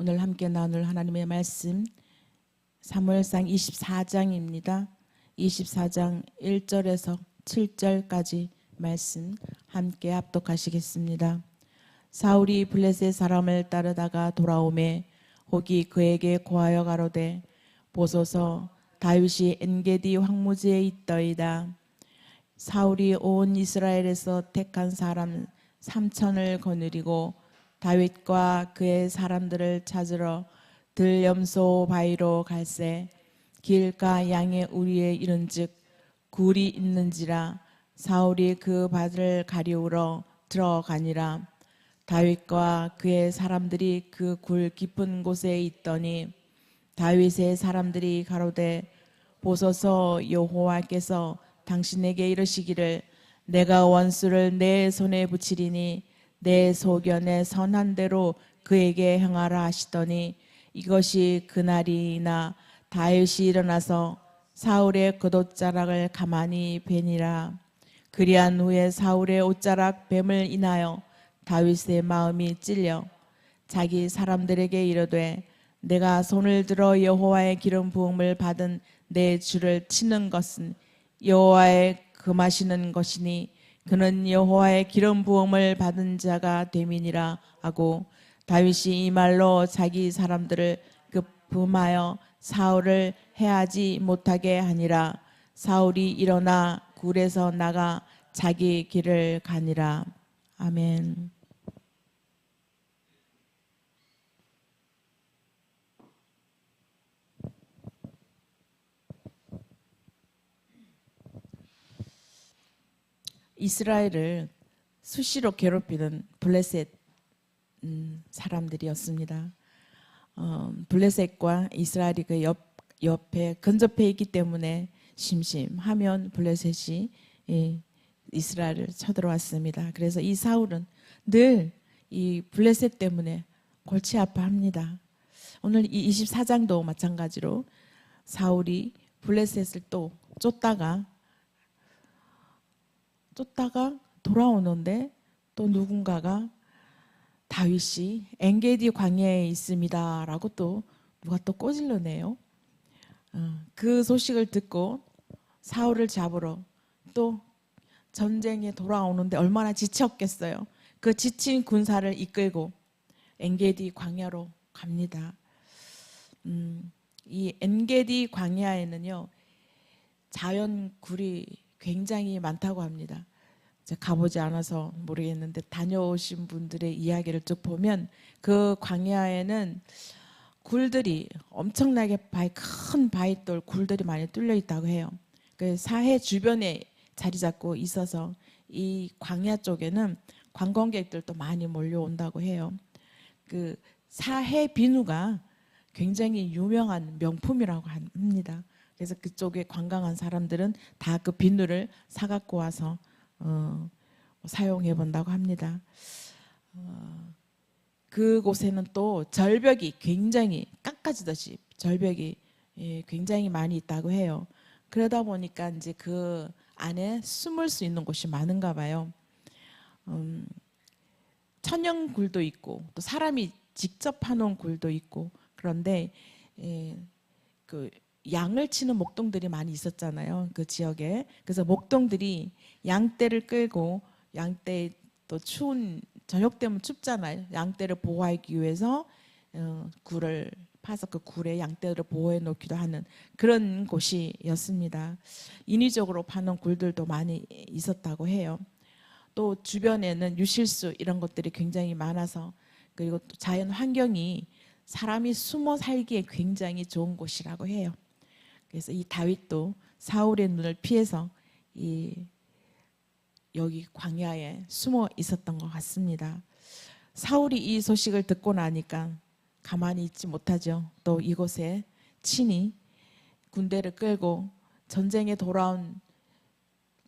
오늘 함께 나눌 하나님의 말씀 사무엘상 24장입니다. 24장 1절에서 7절까지 말씀 함께 합독하시겠습니다. 사울이 블레셋 사람을 따르다가 돌아오매 혹이 그에게 고하여 가로되 보소서 다윗이 엔게디 황무지에 있더이다. 사울이 온 이스라엘에서 택한 사람 3,000을 거느리고 다윗과 그의 사람들을 찾으러 들염소 바위로 갈새 길가 양의 우리에 이른즉 굴이 있는지라 사울이 그 밭을 가리우러 들어가니라. 다윗과 그의 사람들이 그 굴 깊은 곳에 있더니 다윗의 사람들이 가로되 보소서 여호와께서 당신에게 이르시기를 내가 원수를 내 손에 붙이리니 내 소견에 선한 대로 그에게 행하라 하시더니 이것이 그날이나 다윗이 일어나서 사울의 겉옷자락을 가만히 베니라. 그리한 후에 사울의 옷자락 뱀을 인하여 다윗의 마음이 찔려 자기 사람들에게 이르되 내가 손을 들어 여호와의 기름 부음을 받은 내 주를 치는 것은 여호와의 금하시는 것이니 그는 여호와의 기름 부음을 받은 자가 됨이니라 하고 다윗이 이 말로 자기 사람들을 급음하여 사울을 해하지 못하게 하니라. 사울이 일어나 굴에서 나가 자기 길을 가니라. 아멘. 이스라엘을 수시로 괴롭히는 블레셋 사람들이었습니다. 블레셋과 이스라엘이 그 옆에 근접해 있기 때문에 심심하면 블레셋이 이스라엘을 쳐들어왔습니다. 그래서 이 사울은 늘 이 블레셋 때문에 골치 아파합니다. 오늘 이 24장도 마찬가지로 사울이 블레셋을 또 쫓다가 돌아오는데 또 누군가가 다윗이 엔게디 광야에 있습니다 라고 또 누가 또 꼬질러내요. 그 소식을 듣고 사울을 잡으러 또 전쟁에 돌아오는데 얼마나 지쳤겠어요. 그 지친 군사를 이끌고 엔게디 광야로 갑니다. 이 엔게디 광야에는요 자연굴이 굉장히 많다고 합니다. 가보지 않아서 모르겠는데 다녀오신 분들의 이야기를 쭉 보면 그 광야에는 굴들이 엄청나게 큰 바위돌 굴들이 많이 뚫려 있다고 해요. 그 사해 주변에 자리 잡고 있어서 이 광야 쪽에는 관광객들도 많이 몰려온다고 해요. 그 사해 비누가 굉장히 유명한 명품이라고 합니다. 그래서 그쪽에 관광한 사람들은 다 그 비누를 사갖고 와서 사용해 본다고 합니다. 그곳에는 또 절벽이 굉장히 깎아지듯이 절벽이 굉장히 많이 있다고 해요. 그러다 보니까 이제 그 안에 숨을 수 있는 곳이 많은가 봐요. 천연굴도 있고 또 사람이 직접 파놓은 굴도 있고 그런데 그 양을 치는 목동들이 많이 있었잖아요. 그 지역에. 그래서 목동들이 양떼를 끌고 양떼 또 추운 저녁 되면 춥잖아요. 양떼를 보호하기 위해서 굴을 파서 그 굴에 양떼를 보호해 놓기도 하는 그런 곳이었습니다. 인위적으로 파는 굴들도 많이 있었다고 해요. 또 주변에는 유실수 이런 것들이 굉장히 많아서 그리고 또 자연 환경이 사람이 숨어 살기에 굉장히 좋은 곳이라고 해요. 그래서 이 다윗도 사울의 눈을 피해서 여기 광야에 숨어 있었던 것 같습니다. 사울이 이 소식을 듣고 나니까 가만히 있지 못하죠. 또 이곳에 친히 군대를 끌고 전쟁에 돌아온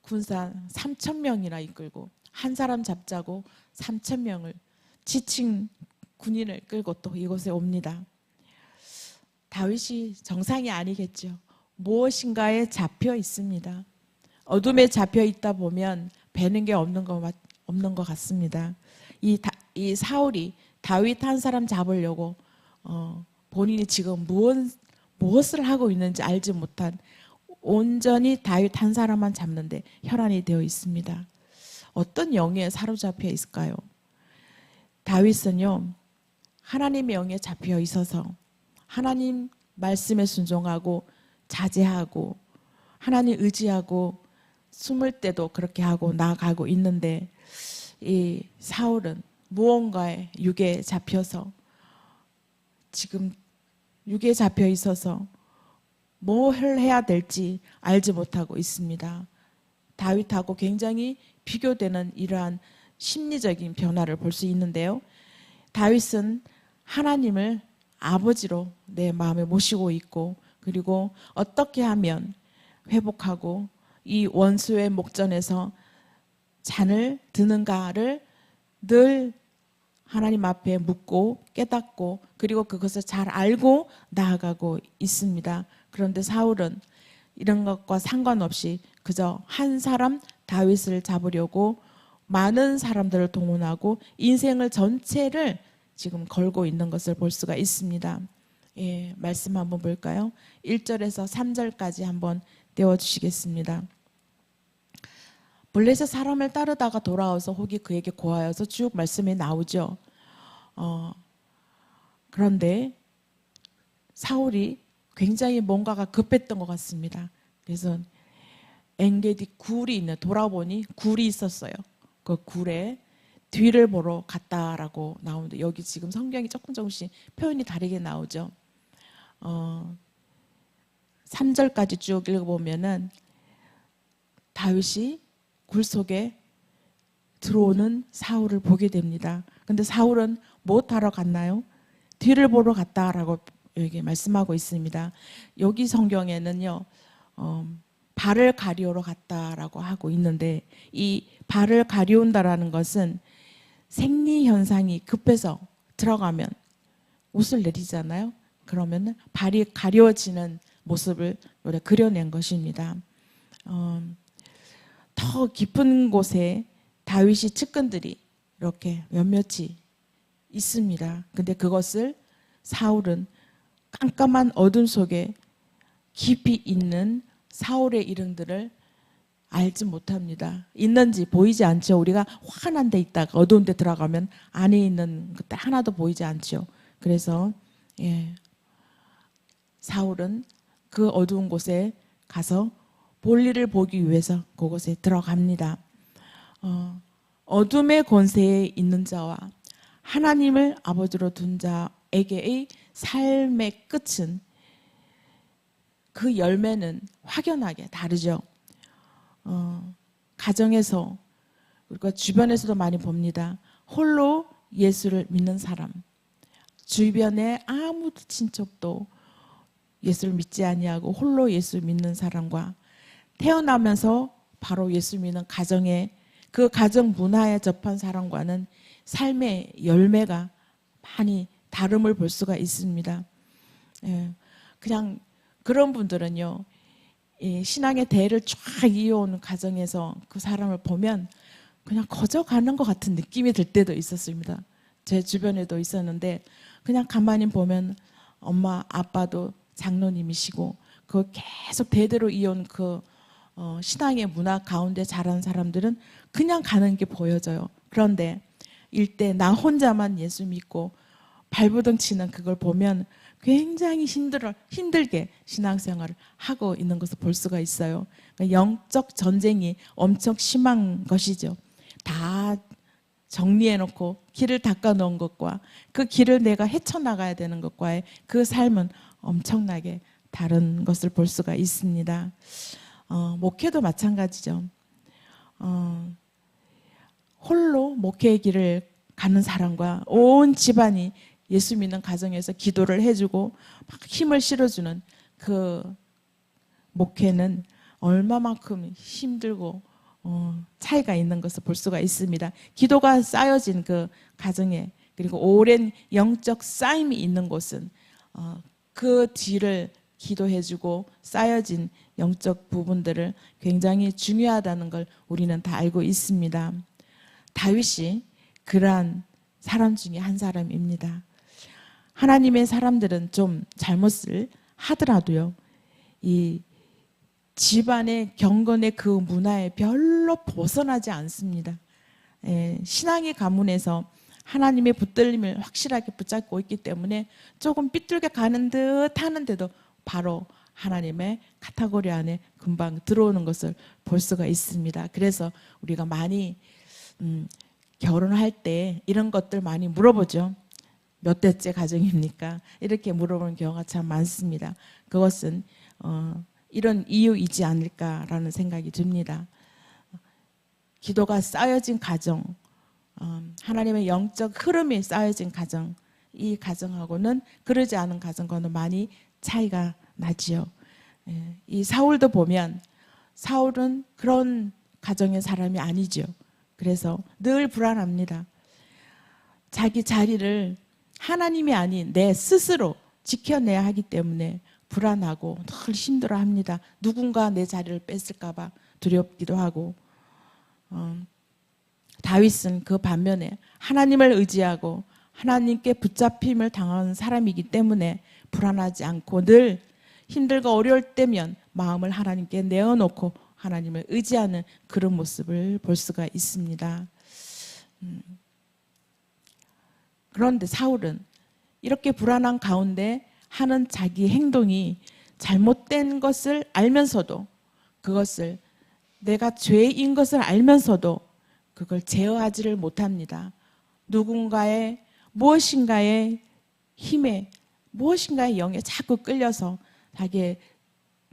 군사 3,000명이나 이끌고 한 사람 잡자고 3,000명을 지친 군인을 끌고 또 이곳에 옵니다. 다윗이 정상이 아니겠죠. 무엇인가에 잡혀 있습니다. 어둠에 잡혀 있다 보면 배는 게 없는 것 같습니다. 이 사울이 다윗 한 사람 잡으려고 본인이 지금 무엇을 하고 있는지 알지 못한 온전히 다윗 한 사람만 잡는데 혈안이 되어 있습니다. 어떤 영에 사로잡혀 있을까요? 다윗은요, 하나님의 영에 잡혀 있어서 하나님 말씀에 순종하고 자제하고 하나님 의지하고 숨을 때도 그렇게 하고 나아가고 있는데, 이 사울은 무언가에 육에 잡혀서, 지금 육에 잡혀 있어서 뭘 해야 될지 알지 못하고 있습니다. 다윗하고 굉장히 비교되는 이러한 심리적인 변화를 볼 수 있는데요. 다윗은 하나님을 아버지로 내 마음에 모시고 있고, 그리고 어떻게 하면 회복하고 이 원수의 목전에서 잔을 드는가를 늘 하나님 앞에 묻고 깨닫고, 그리고 그것을 잘 알고 나아가고 있습니다. 그런데 사울은 이런 것과 상관없이 그저 한 사람 다윗을 잡으려고 많은 사람들을 동원하고 인생을 전체를 지금 걸고 있는 것을 볼 수가 있습니다. 예, 말씀 한번 볼까요? 1절에서 3절까지 한번 떼어주시겠습니다. 블레셋 사람을 따르다가 돌아와서 혹이 그에게 고하여서 쭉 말씀에 나오죠. 그런데 사울이 굉장히 뭔가가 급했던 것 같습니다. 그래서 엔게디 굴이 있는, 돌아보니 굴이 있었어요. 그 굴에 뒤를 보러 갔다라고 나오는데, 여기 지금 성경이 조금씩 표현이 다르게 나오죠. 3절까지 쭉 읽어보면은 다윗이 굴 속에 들어오는 사울을 보게 됩니다. 근데 사울은 무엇하러 갔나요? 뒤를 보러 갔다라고 여기 말씀하고 있습니다. 여기 성경에는요, 발을 가리우러 갔다라고 하고 있는데, 이 발을 가리운다라는 것은 생리 현상이 급해서 들어가면 옷을 내리잖아요. 그러면 발이 가려지는 모습을 그려낸 것입니다. 더 깊은 곳에 다윗이 측근들이 이렇게 몇몇이 있습니다. 근데 그것을 사울은 깜깜한 어둠 속에 깊이 있는 사울의 이름들을 알지 못합니다. 있는지 보이지 않죠. 우리가 환한 데 있다가 어두운 데 들어가면 안에 있는 것들 하나도 보이지 않죠. 그래서 사울은 그 어두운 곳에 가서 볼일을 보기 위해서 그곳에 들어갑니다. 어둠의 권세에 있는 자와 하나님을 아버지로 둔 자에게의 삶의 끝은, 그 열매는 확연하게 다르죠. 가정에서, 그리고 주변에서도 많이 봅니다. 홀로 예수를 믿는 사람, 주변에 아무 친척도 예수를 믿지 아니하고 홀로 예수 믿는 사람과, 태어나면서 바로 예수 믿는 가정에, 그 가정 문화에 접한 사람과는 삶의 열매가 많이 다름을 볼 수가 있습니다. 그냥 그런 분들은요, 신앙의 대를 쫙 이어오는 가정에서 그 사람을 보면 그냥 거저 가는 것 같은 느낌이 들 때도 있었습니다. 제 주변에도 있었는데, 그냥 가만히 보면 엄마 아빠도 장로님이시고 그 계속 대대로 이어온 그 신앙의 문화 가운데 자란 사람들은 그냥 가는 게 보여져요. 그런데 일대 나 혼자만 예수 믿고 발버둥 치는 그걸 보면 굉장히 힘들게 신앙생활을 하고 있는 것을 볼 수가 있어요. 그러니까 영적 전쟁이 엄청 심한 것이죠. 다 정리해놓고 길을 닦아놓은 것과 그 길을 내가 헤쳐나가야 되는 것과의 그 삶은 엄청나게 다른 것을 볼 수가 있습니다. 목회도 마찬가지죠. 홀로 목회의 길을 가는 사람과 온 집안이 예수 믿는 가정에서 기도를 해주고 막 힘을 실어주는 그 목회는 얼마만큼 힘들고 차이가 있는 것을 볼 수가 있습니다. 기도가 쌓여진 그 가정에, 그리고 오랜 영적 쌓임이 있는 곳은 그 뒤를 기도해주고 쌓여진 영적 부분들을 굉장히 중요하다는 걸 우리는 다 알고 있습니다. 다윗이 그러한 사람 중에 한 사람입니다. 하나님의 사람들은 좀 잘못을 하더라도요, 이 집안의 경건의 그 문화에 별로 벗어나지 않습니다. 신앙의 가문에서 하나님의 붙들림을 확실하게 붙잡고 있기 때문에 조금 삐뚤게 가는 듯 하는데도 바로 하나님의 카테고리 안에 금방 들어오는 것을 볼 수가 있습니다. 그래서 우리가 많이 결혼할 때 이런 것들 많이 물어보죠. 몇 대째 가정입니까? 이렇게 물어보는 경우가 참 많습니다. 그것은 이런 이유이지 않을까라는 생각이 듭니다. 기도가 쌓여진 가정, 하나님의 영적 흐름이 쌓여진 가정, 이 가정하고는 그러지 않은 가정과는 많이 차이가 나지요. 이 사울도 보면 사울은 그런 가정의 사람이 아니죠. 그래서 늘 불안합니다. 자기 자리를 하나님이 아닌 내 스스로 지켜내야 하기 때문에 불안하고 늘 힘들어합니다. 누군가 내 자리를 뺏을까 봐 두렵기도 하고, 다윗은 그 반면에 하나님을 의지하고 하나님께 붙잡힘을 당하는 사람이기 때문에 불안하지 않고 늘 힘들고 어려울 때면 마음을 하나님께 내어놓고 하나님을 의지하는 그런 모습을 볼 수가 있습니다. 그런데 사울은 이렇게 불안한 가운데 하는 자기 행동이 잘못된 것을 알면서도, 그것을 내가 죄인 것을 알면서도 그걸 제어하지를 못합니다. 누군가의 무엇인가의 힘에, 무엇인가의 영에 자꾸 끌려서 자기의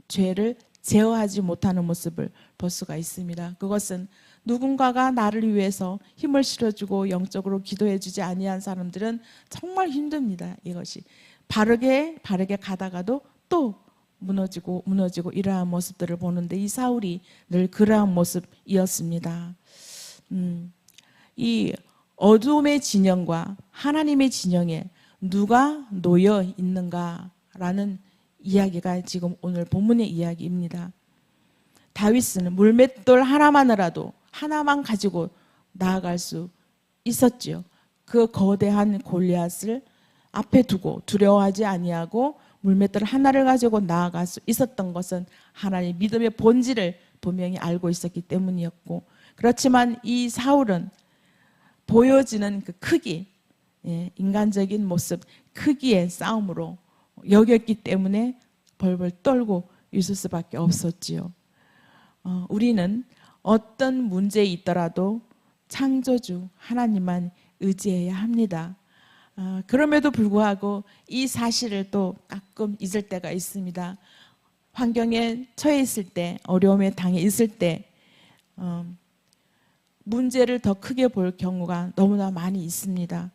죄를 제어하지 못하는 모습을 볼 수가 있습니다. 그것은 누군가가 나를 위해서 힘을 실어주고 영적으로 기도해주지 아니한 사람들은 정말 힘듭니다. 이것이 바르게 가다가도 또 무너지고 이러한 모습들을 보는데, 이 사울이 늘 그러한 모습이었습니다. 이 어둠의 진영과 하나님의 진영에 누가 놓여 있는가라는 이야기가 지금 오늘 본문의 이야기입니다. 다윗은 물맷돌 하나만 가지고 나아갈 수 있었지요. 그 거대한 골리앗을 앞에 두고 두려워하지 아니하고 물맷돌 하나를 가지고 나아갈 수 있었던 것은 하나님의 믿음의 본질을 분명히 알고 있었기 때문이었고, 그렇지만 이 사울은 보여지는 그 크기, 인간적인 모습, 크기의 싸움으로 여겼기 때문에 벌벌 떨고 있을 수밖에 없었지요. 우리는 어떤 문제에 있더라도 창조주 하나님만 의지해야 합니다. 그럼에도 불구하고 이 사실을 또 가끔 잊을 때가 있습니다. 환경에 처해 있을 때, 어려움에 당해 있을 때 문제를 더 크게 볼 경우가 너무나 많이 있습니다.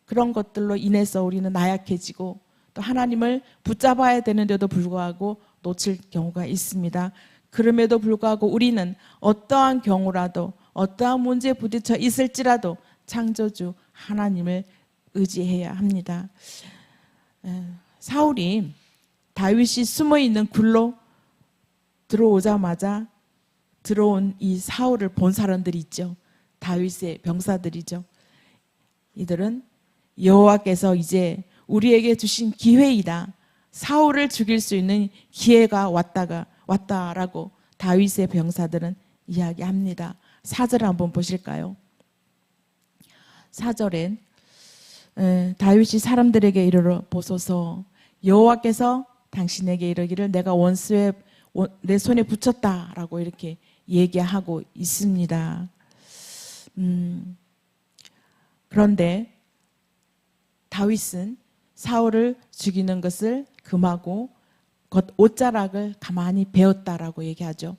그런 것들로 인해서 우리는 나약해지고 또 하나님을 붙잡아야 되는데도 불구하고 놓칠 경우가 있습니다. 그럼에도 불구하고 우리는 어떠한 경우라도, 어떠한 문제에 부딪혀 있을지라도 창조주 하나님을 의지해야 합니다. 사울이 다윗이 숨어있는 굴로 들어오자마자 들어온 이 사울을 본 사람들이 있죠. 다윗의 병사들이죠. 이들은 여호와께서 이제 우리에게 주신 기회이다, 사울을 죽일 수 있는 기회가 왔다라고 다윗의 병사들은 이야기합니다. 4절 한번 보실까요? 4절엔 다윗이 사람들에게 이르러 보소서, 여호와께서 당신에게 이르기를 내가 원수의 내 손에 붙였다라고 이렇게 얘기하고 있습니다. 그런데 다윗은 사울을 죽이는 것을 금하고 옷자락을 가만히 베었다라고 얘기하죠.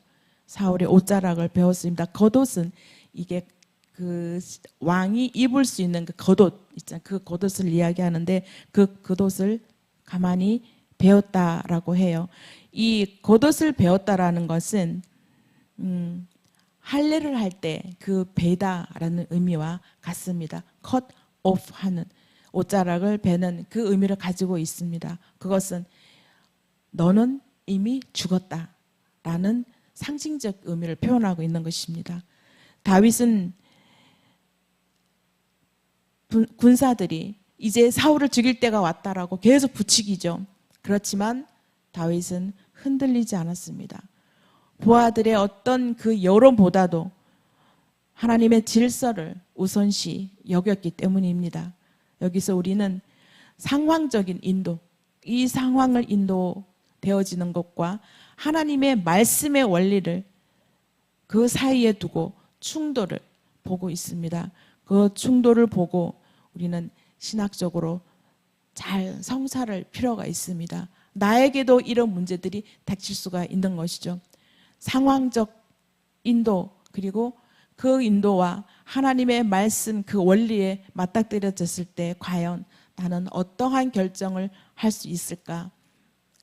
사울의 옷자락을 베었습니다. 겉옷은 이게 그 왕이 입을 수 있는 그 겉옷 있잖아요. 그 겉옷을 이야기하는데 그 겉옷을 가만히 베었다라고 해요. 이 겉옷을 베었다라는 것은 할례를 할 때 그 베다라는 의미와 같습니다. cut off 하는, 옷자락을 베는 그 의미를 가지고 있습니다. 그것은 너는 이미 죽었다라는 상징적 의미를 표현하고 있는 것입니다. 다윗은 군사들이 이제 사울을 죽일 때가 왔다라고 계속 부추기죠. 그렇지만 다윗은 흔들리지 않았습니다. 부하들의 어떤 그 여론보다도 하나님의 질서를 우선시 여겼기 때문입니다. 여기서 우리는 상황적인 인도, 이 상황을 인도되어지는 것과 하나님의 말씀의 원리를 그 사이에 두고 충돌을 보고 있습니다. 그 충돌을 보고 우리는 신학적으로 잘 성찰할 필요가 있습니다. 나에게도 이런 문제들이 닥칠 수가 있는 것이죠. 상황적 인도, 그리고 그 인도와 하나님의 말씀 그 원리에 맞닥뜨려졌을 때 과연 나는 어떠한 결정을 할 수 있을까?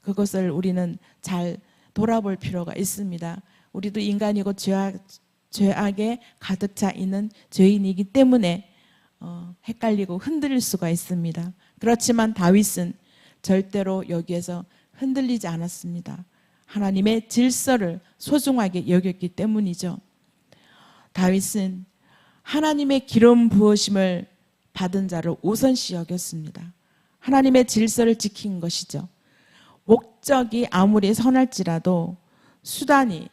그것을 우리는 잘 돌아볼 필요가 있습니다. 우리도 인간이고 죄악에 가득 차 있는 죄인이기 때문에 헷갈리고 흔들릴 수가 있습니다. 그렇지만 다윗은 절대로 여기에서 흔들리지 않았습니다. 하나님의 질서를 소중하게 여겼기 때문이죠. 다윗은 하나님의 기름 부으심을 받은 자를 우선시 여겼습니다. 하나님의 질서를 지킨 것이죠. 목적이 아무리 선할지라도 수단이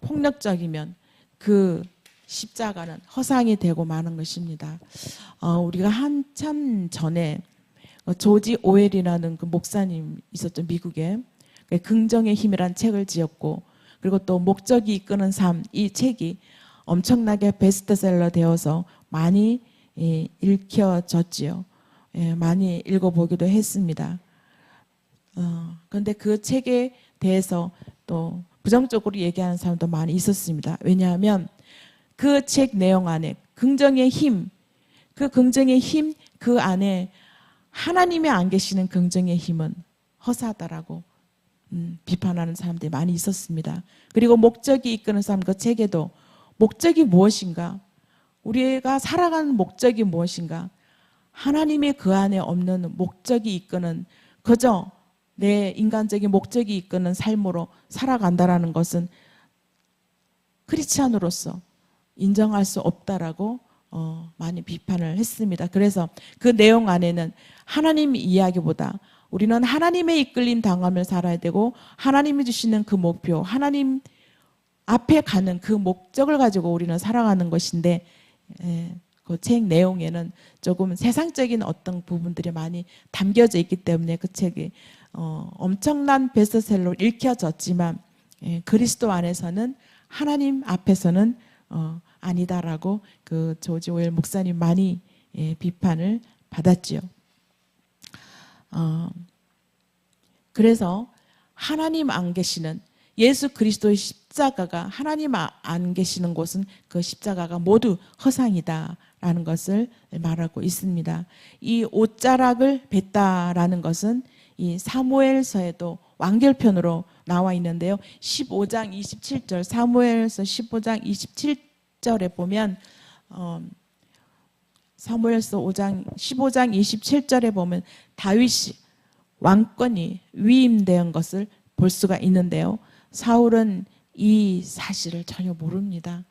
폭력적이면 그 십자가는 허상이 되고 마는 것입니다. 우리가 한참 전에 조지 오웰이라는 그 목사님 있었죠. 미국에. 긍정의 힘이란 책을 지었고, 그리고 또 목적이 이끄는 삶, 이 책이 엄청나게 베스트셀러 되어서 많이 읽혀졌지요. 많이 읽어보기도 했습니다. 그런데 그 책에 대해서 또 부정적으로 얘기하는 사람도 많이 있었습니다. 왜냐하면 그 책 내용 안에 긍정의 힘, 그 긍정의 힘, 그 안에 하나님이 안 계시는 긍정의 힘은 허사하다라고 비판하는 사람들이 많이 있었습니다. 그리고 목적이 이끄는 사람, 그 책에도 목적이 무엇인가? 우리가 살아가는 목적이 무엇인가? 하나님의 그 안에 없는 목적이 이끄는, 그저 내 인간적인 목적이 이끄는 삶으로 살아간다라는 것은 크리스찬으로서 인정할 수 없다라고 많이 비판을 했습니다. 그래서 그 내용 안에는 하나님 이야기보다 우리는 하나님의 이끌림 당함을 살아야 되고, 하나님이 주시는 그 목표, 하나님 앞에 가는 그 목적을 가지고 우리는 살아가는 것인데, 그 책 내용에는 조금 세상적인 어떤 부분들이 많이 담겨져 있기 때문에 그 책이 엄청난 베스트셀러로 읽혀졌지만, 그리스도 안에서는, 하나님 앞에서는 아니다라고 그 조지 오웰 목사님 많이 비판을 받았지요. 그래서 하나님 안 계시는 예수 그리스도의 십자가가, 하나님 안 계시는 곳은 그 십자가가 모두 허상이다라는 것을 말하고 있습니다. 이 옷자락을 뱉다라는 것은 이 사무엘서에도 완결편으로 나와 있는데요. 15장 27절, 사무엘서 15장 27절에 보면 사무엘서 15장 27절에 보면 다윗이 왕권이 위임된 것을 볼 수가 있는데요. 사울은 이 사실을 전혀 모릅니다.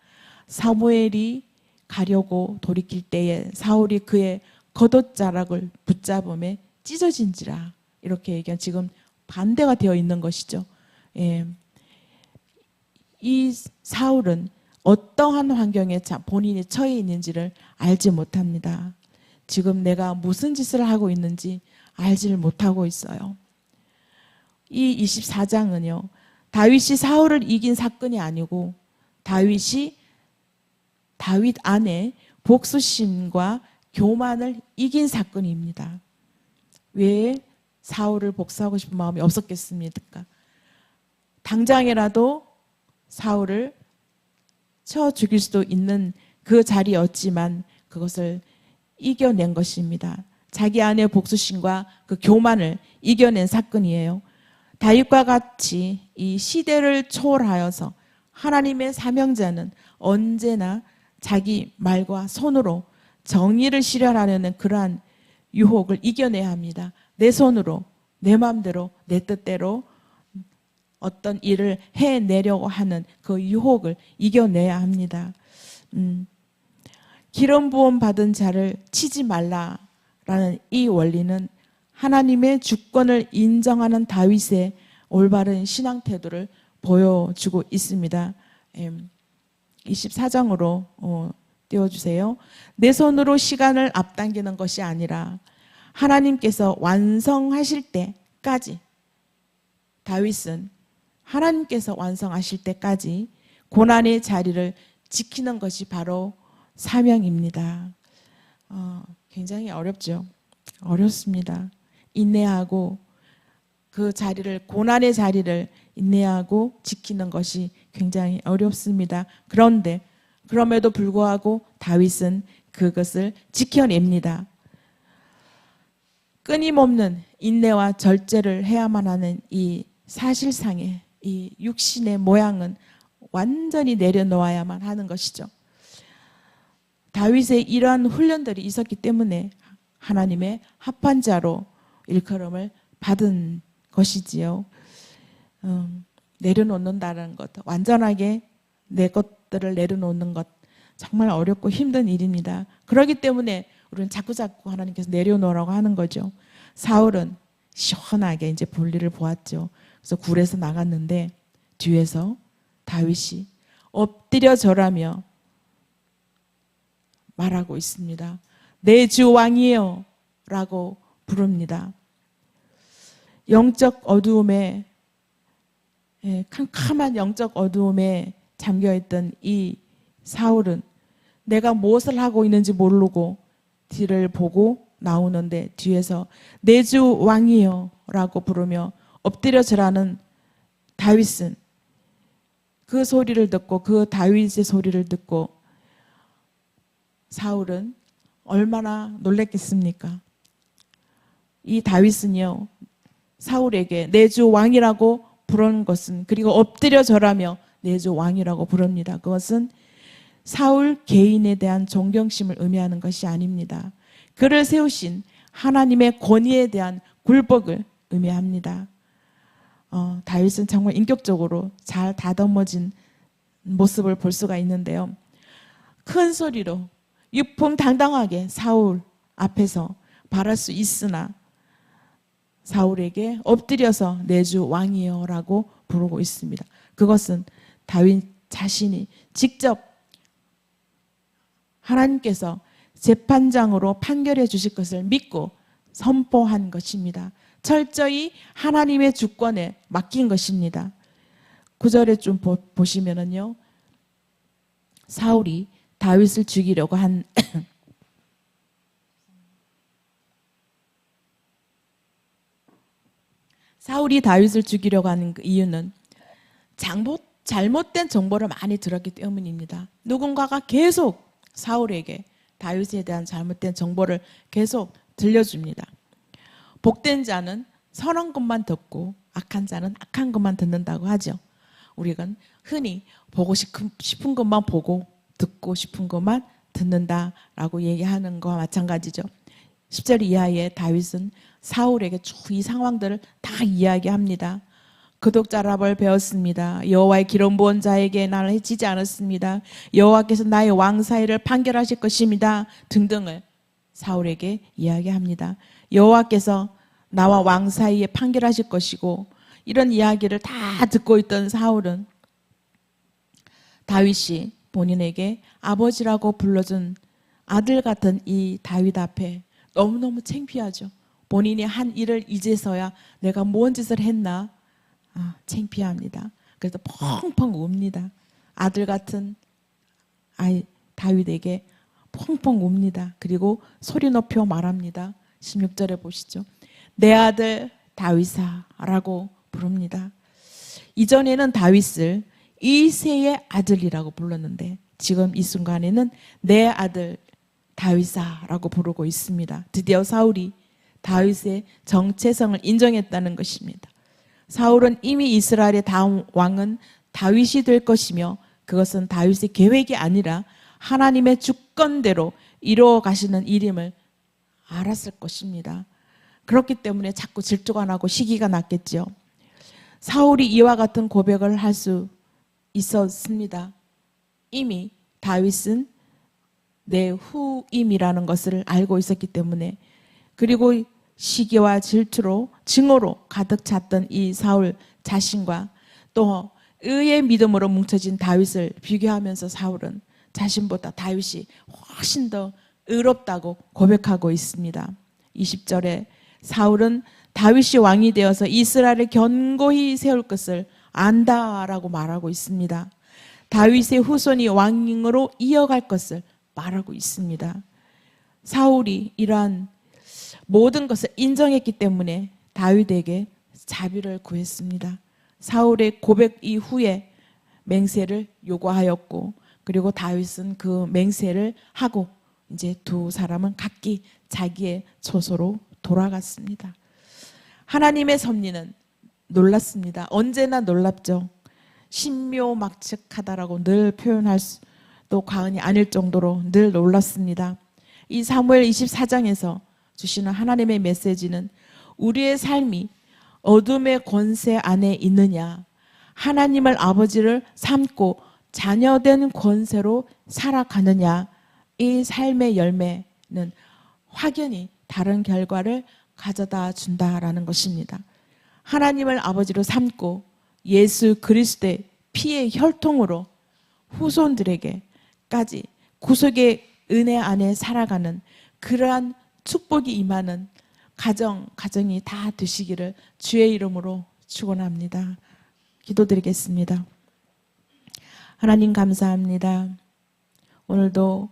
사무엘이 가려고 돌이킬 때에 사울이 그의 겉옷자락을 붙잡음에 찢어진지라, 이렇게 얘기한, 지금 반대가 되어 있는 것이죠. 이 사울은 어떠한 환경에 본인이 처해 있는지를 알지 못합니다. 지금 내가 무슨 짓을 하고 있는지 알지를 못하고 있어요. 이 24장은요, 다윗이 사울을 이긴 사건이 아니고 다윗 안에 복수심과 교만을 이긴 사건입니다. 왜 사울을 복수하고 싶은 마음이 없었겠습니까? 당장이라도 사울을 쳐 죽일 수도 있는 그 자리였지만 그것을 이겨낸 것입니다. 자기 안의 복수심과 그 교만을 이겨낸 사건이에요. 다윗과 같이 이 시대를 초월하여서 하나님의 사명자는 언제나 자기 말과 손으로 정의를 실현하려는 그러한 유혹을 이겨내야 합니다. 내 손으로, 내 마음대로, 내 뜻대로 어떤 일을 해내려고 하는 그 유혹을 이겨내야 합니다. 기름 부음 받은 자를 치지 말라라고 이 원리는 하나님의 주권을 인정하는 다윗의 올바른 신앙 태도를 보여주고 있습니다. 24장으로 띄워주세요. 내 손으로 시간을 앞당기는 것이 아니라 하나님께서 완성하실 때까지, 다윗은 하나님께서 완성하실 때까지 고난의 자리를 지키는 것이 바로 사명입니다. 굉장히 어렵죠. 어렵습니다. 인내하고 그 자리를, 고난의 자리를 인내하고 지키는 것이 굉장히 어렵습니다. 그런데 그럼에도 불구하고 다윗은 그것을 지켜냅니다. 끊임없는 인내와 절제를 해야만 하는 이 사실상의 이 육신의 모양은 완전히 내려놓아야만 하는 것이죠. 다윗의 이러한 훈련들이 있었기 때문에 하나님의 합한 자로 일컬음을 받은 것이지요. 내려놓는다는 것, 완전하게 내 것들을 내려놓는 것, 정말 어렵고 힘든 일입니다. 그렇기 때문에 우리는 자꾸 하나님께서 내려놓으라고 하는 거죠. 사울은 시원하게 이제 볼일을 보았죠. 그래서 굴에서 나갔는데 뒤에서 다윗이 엎드려 절하며 말하고 있습니다. 내 주 왕이여 라고 부릅니다. 영적 어두움에, 캄캄한 영적 어두움에 잠겨있던 이 사울은 내가 무엇을 하고 있는지 모르고 뒤를 보고 나오는데 뒤에서 내 주 왕이여 라고 부르며 엎드려 절하는 다윗은 그 소리를 듣고, 그 다윗의 소리를 듣고 사울은 얼마나 놀랬겠습니까? 이 다윗은요, 사울에게 내 주 왕이라고 부르는 것은, 그리고 엎드려 절하며 내 주 왕이라고 부릅니다. 그것은 사울 개인에 대한 존경심을 의미하는 것이 아닙니다. 그를 세우신 하나님의 권위에 대한 굴복을 의미합니다. 다윗은 정말 인격적으로 잘 다듬어진 모습을 볼 수가 있는데요. 큰 소리로 위풍당당하게 사울 앞에서 말할 수 있으나 사울에게 엎드려서 내 주 왕이여 라고 부르고 있습니다. 그것은 다윗 자신이 직접 하나님께서 재판장으로 판결해 주실 것을 믿고 선포한 것입니다. 철저히 하나님의 주권에 맡긴 것입니다. 9절에 좀 보시면은요, 사울이 다윗을 죽이려고 한 사울이 다윗을 죽이려고 하는 그 이유는 잘못된 정보를 많이 들었기 때문입니다. 누군가가 계속 사울에게 다윗에 대한 잘못된 정보를 계속 들려줍니다. 복된 자는 선한 것만 듣고 악한 자는 악한 것만 듣는다고 하죠. 우리가 흔히 보고 싶은 것만 보고 듣고 싶은 것만 듣는다라고 얘기하는 것과 마찬가지죠. 10절 이하의 다윗은 사울에게 쭉 이 상황들을 다 이야기합니다. 그독자랍을 배웠습니다. 여호와의 기름 부은 자에게 나를 해치지 않았습니다. 여호와께서 나의 왕 사이를 판결하실 것입니다. 등등을 사울에게 이야기합니다. 여호와께서 나와 왕 사이에 판결하실 것이고, 이런 이야기를 다 듣고 있던 사울은 다윗이 본인에게 아버지라고 불러준 아들 같은 이 다윗 앞에 너무너무 창피하죠. 본인이 한 일을 이제서야 내가 뭔 짓을 했나 창피합니다. 그래서 펑펑 웁니다. 아들 같은 다윗에게 펑펑 웁니다. 그리고 소리 높여 말합니다. 16절에 보시죠. 내 아들 다윗아 라고 부릅니다. 이전에는 다윗을 이새의 아들이라고 불렀는데 지금 이 순간에는 내 아들 다윗아 라고 부르고 있습니다. 드디어 사울이 다윗의 정체성을 인정했다는 것입니다. 사울은 이미 이스라엘의 다음 왕은 다윗이 될 것이며, 그것은 다윗의 계획이 아니라 하나님의 주권대로 이루어 가시는 일임을 알았을 것입니다. 그렇기 때문에 자꾸 질투가 나고 시기가 났겠죠. 사울이 이와 같은 고백을 할 수 있었습니다. 이미 다윗은 내 후임이라는 것을 알고 있었기 때문에 그리고 시기와 질투로 증오로 가득 찼던 이 사울 자신과 또 의의 믿음으로 뭉쳐진 다윗을 비교하면서 사울은 자신보다 다윗이 훨씬 더 의롭다고 고백하고 있습니다. 20절에 사울은 다윗이 왕이 되어서 이스라엘을 견고히 세울 것을 안다라고 말하고 있습니다. 다윗의 후손이 왕으로 이어갈 것을 말하고 있습니다. 사울이 이러한 모든 것을 인정했기 때문에 다윗에게 자비를 구했습니다. 사울의 고백 이후에 맹세를 요구하였고, 그리고 다윗은 그 맹세를 하고 이제 두 사람은 각기 자기의 처소로 돌아갔습니다. 하나님의 섭리는 놀랐습니다. 언제나 놀랍죠. 신묘막측하다라고 늘 표현할 수도 과언이 아닐 정도로 늘 놀랐습니다. 이 사무엘 24장에서 주시는 하나님의 메시지는 우리의 삶이 어둠의 권세 안에 있느냐, 하나님을 아버지를 삼고 자녀된 권세로 살아가느냐, 이 삶의 열매는 확연히 다른 결과를 가져다 준다라는 것입니다. 하나님을 아버지로 삼고 예수 그리스도의 피의 혈통으로 후손들에게까지 구속의 은혜 안에 살아가는 그러한 축복이 임하는 가정이 다 되시기를 주의 이름으로 축원합니다. 기도드리겠습니다. 하나님 감사합니다. 오늘도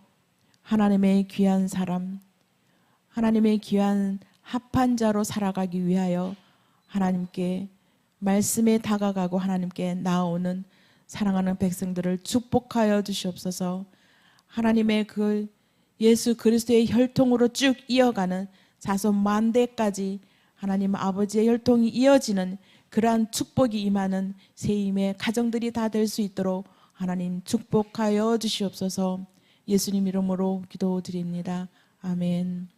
하나님의 귀한 사람, 하나님의 귀한 합한 자로 살아가기 위하여 하나님께 말씀에 다가가고 하나님께 나아오는 사랑하는 백성들을 축복하여 주시옵소서. 하나님의 그 예수 그리스도의 혈통으로 쭉 이어가는 자손 만대까지 하나님 아버지의 혈통이 이어지는 그러한 축복이 임하는 세임의 가정들이 다 될 수 있도록 하나님 축복하여 주시옵소서. 예수님 이름으로 기도드립니다. 아멘.